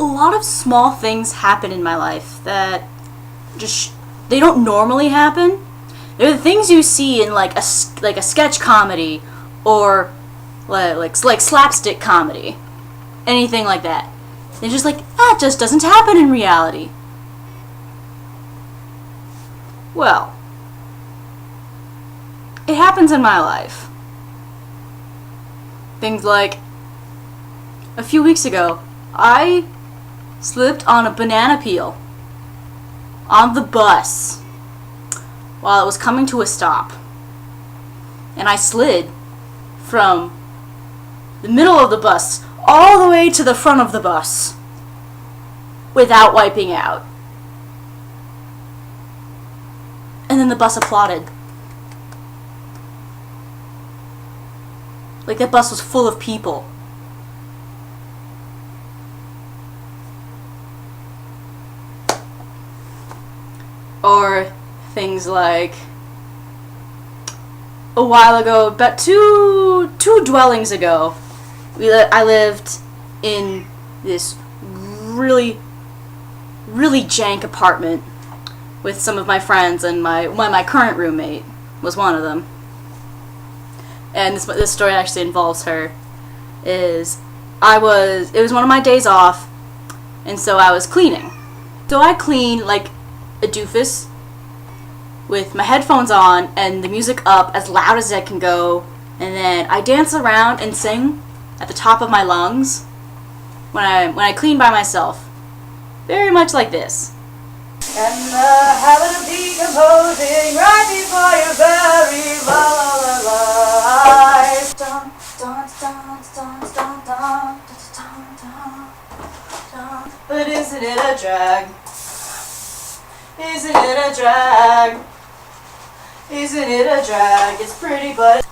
a lot of small things happen in my life that just they don't normally happen. They're the things you see in like a sketch comedy or like slapstick comedy, anything like that. They're just like, that just doesn't happen in reality. Well, it happens in my life. Things like, a few weeks ago, I slipped on a banana peel on the bus while it was coming to a stop. And I slid from the middle of the bus all the way to the front of the bus without wiping out. And then the bus applauded. Like that bus was full of people. Or things like a while ago, about two dwellings ago, I lived in this really jank apartment with some of my friends, and my current roommate was one of them. And this story actually involves her. It was one of my days off, and so I was cleaning. So I clean like a doofus with my headphones on and the music up as loud as I can go, and then I dance around and sing at the top of my lungs when I clean by myself. Very much like this. And the habit of decomposing right before your very life. Dun, dun, dun, dun, dun, dun, dun, dun, dun. But isn't it a drag? Isn't it a drag? Isn't it a drag? It's pretty, but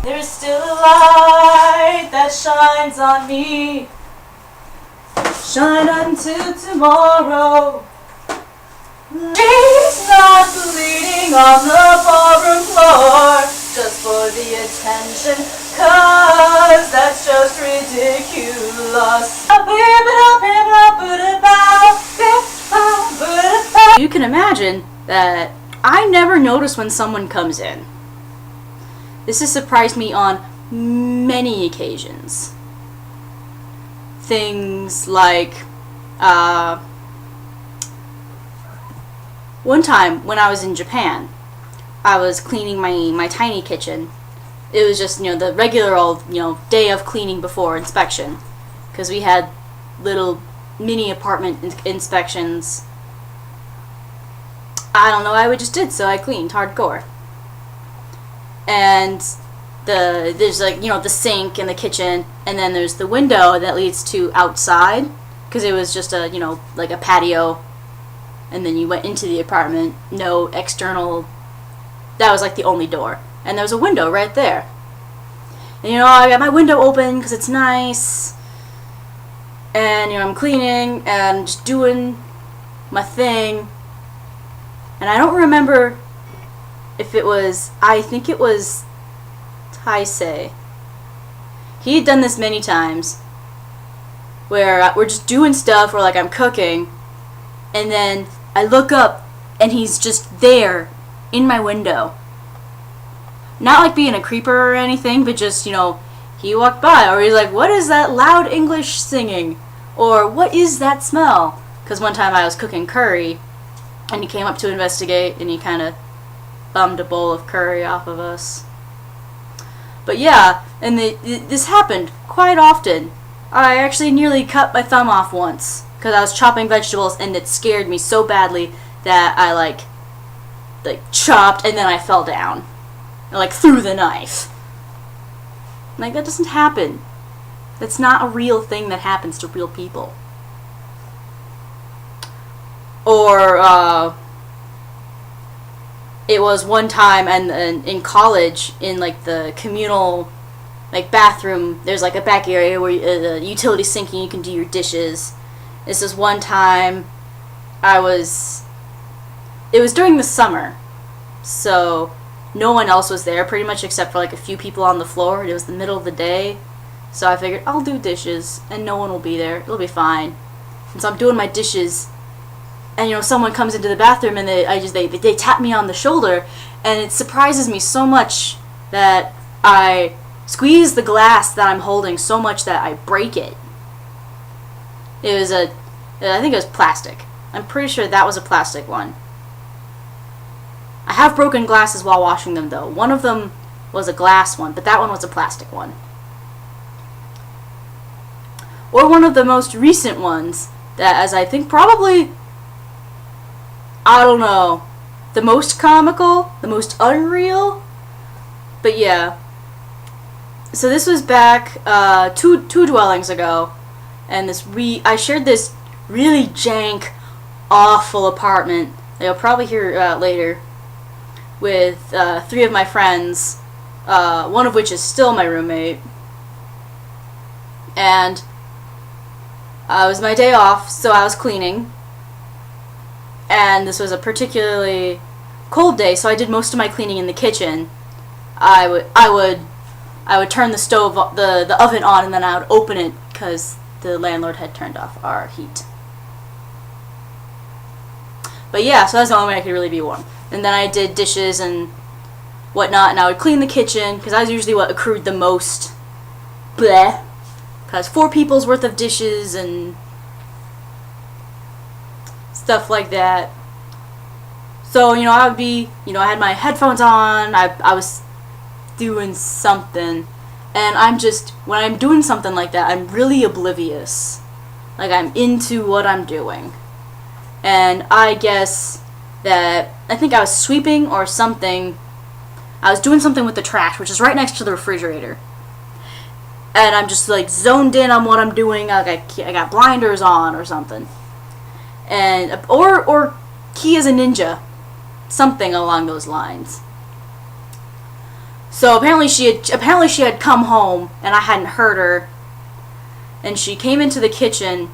there's still a light that shines on me. Shine until tomorrow. She's not bleeding on the ballroom floor just for the attention, 'cause that's just ridiculous. You can imagine that I never notice when someone comes in. This has surprised me on many occasions. Things like, one time when I was in Japan, I was cleaning my tiny kitchen. It was just, the regular old, day of cleaning before inspection. Because we had little mini apartment inspections. I don't know, I just did, so I cleaned hardcore. And there's like, the sink in the kitchen, and then there's the window that leads to outside, because it was just a, like a patio, and then you went into the apartment, no external, that was like the only door, and there was a window right there. And I got my window open because it's nice, and I'm cleaning and just doing my thing, and I don't remember if it was, I think it was Taisei. He had done this many times, where we're just doing stuff, or like I'm cooking, and then I look up and he's just there in my window. Not like being a creeper or anything, but just, he walked by, or he's like, what is that loud English singing? Or what is that smell? Because one time I was cooking curry, and he came up to investigate, and he kind of bummed a bowl of curry off of us. But yeah, and this happened quite often. I actually nearly cut my thumb off once because I was chopping vegetables, and it scared me so badly that I like chopped, and then I fell down, and, threw the knife. That doesn't happen. That's not a real thing that happens to real people. Or it was one time, and in college, in the communal bathroom, there's a back area where the utility sink and you can do your dishes. This is one time it was during the summer, so no one else was there pretty much except for a few people on the floor, and it was the middle of the day, So I figured I'll do dishes, and no one will be there. It'll be fine. And so I'm doing my dishes, and someone comes into the bathroom, and they tap me on the shoulder, and it surprises me so much that I squeeze the glass that I'm holding so much that I break it. I think it was plastic. I'm pretty sure that was a plastic one. I have broken glasses while washing them, though. One of them was a glass one, but that one was a plastic one. Or one of the most recent ones that, as I think probably, I don't know, the most comical, the most unreal, but yeah. So this was back two dwellings ago, and I shared this really jank, awful apartment that you'll probably hear later with 3 of my friends, one of which is still my roommate. And it was my day off, so I was cleaning. And this was a particularly cold day, so I did most of my cleaning in the kitchen. I would turn the stove, the oven on, and then I would open it because the landlord had turned off our heat. But yeah, so that's the only way I could really be warm. And then I did dishes and whatnot, and I would clean the kitchen because I was usually what accrued the most. Bleh. Because 4 people's worth of dishes and stuff like that. So, I would be, I had my headphones on, I was doing something, and when I'm doing something like that, I'm really oblivious. Like, I'm into what I'm doing. And I guess that, I think I was sweeping or something. I was doing something with the trash, which is right next to the refrigerator. And I'm just, like, zoned in on what I'm doing. Like, I got blinders on or something. And, or key as a ninja. Something along those lines. So apparently she had come home, and I hadn't heard her. And she came into the kitchen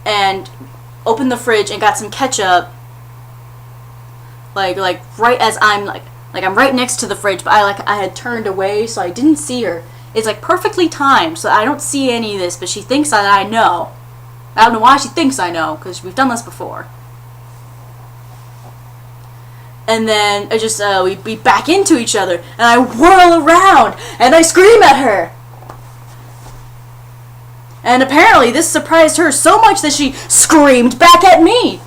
and opened the fridge and got some ketchup. Like right as I'm I'm right next to the fridge, but I had turned away, so I didn't see her. It's perfectly timed, so I don't see any of this, but she thinks that I know. I don't know why she thinks I know, because we've done this before. And then I just we back into each other, and I whirl around, and I scream at her. And apparently this surprised her so much that she screamed back at me.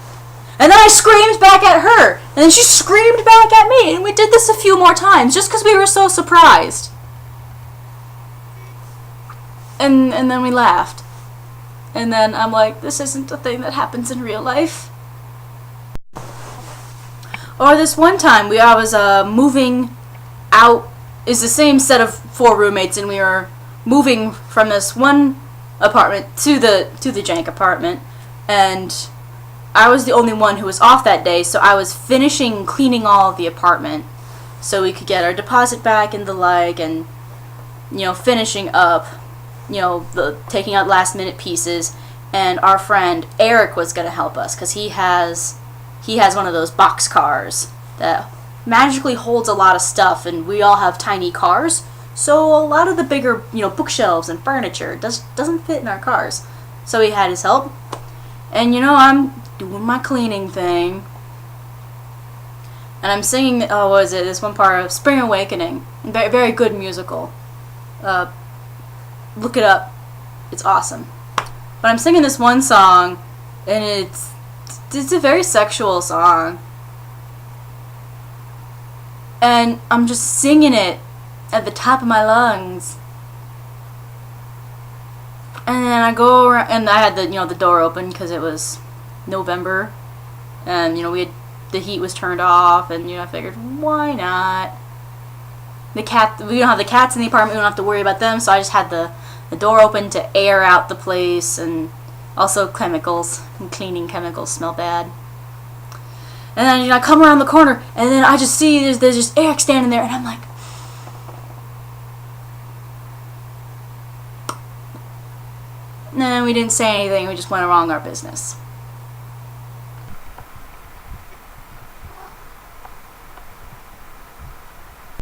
And then I screamed back at her, and then she screamed back at me, and we did this a few more times, just because we were so surprised. And then we laughed. And then I'm like, this isn't a thing that happens in real life. Or this one time, I was moving out. It's the same set of 4 roommates, and we were moving from this one apartment to the jank apartment, and I was the only one who was off that day, so I was finishing cleaning all of the apartment so we could get our deposit back and the like, and finishing up, taking out last minute pieces. And our friend Eric was going to help us because he has one of those box cars that magically holds a lot of stuff, and we all have tiny cars, so a lot of the bigger bookshelves and furniture doesn't fit in our cars. So he had his help, and I'm doing my cleaning thing, and I'm singing this one part of Spring Awakening, very, very good musical. Look it up, it's awesome. But I'm singing this one song, and it's a very sexual song. And I'm just singing it at the top of my lungs. And then I go around, and I had the door open because it was November, and the heat was turned off, and I figured, why not? We don't have the cats in the apartment, we don't have to worry about them, so I just had the door open to air out the place, and also chemicals, and cleaning chemicals smell bad. And then I come around the corner, and then I just see there's just Eric standing there, and I'm like, nah, we didn't say anything, we just went along our business.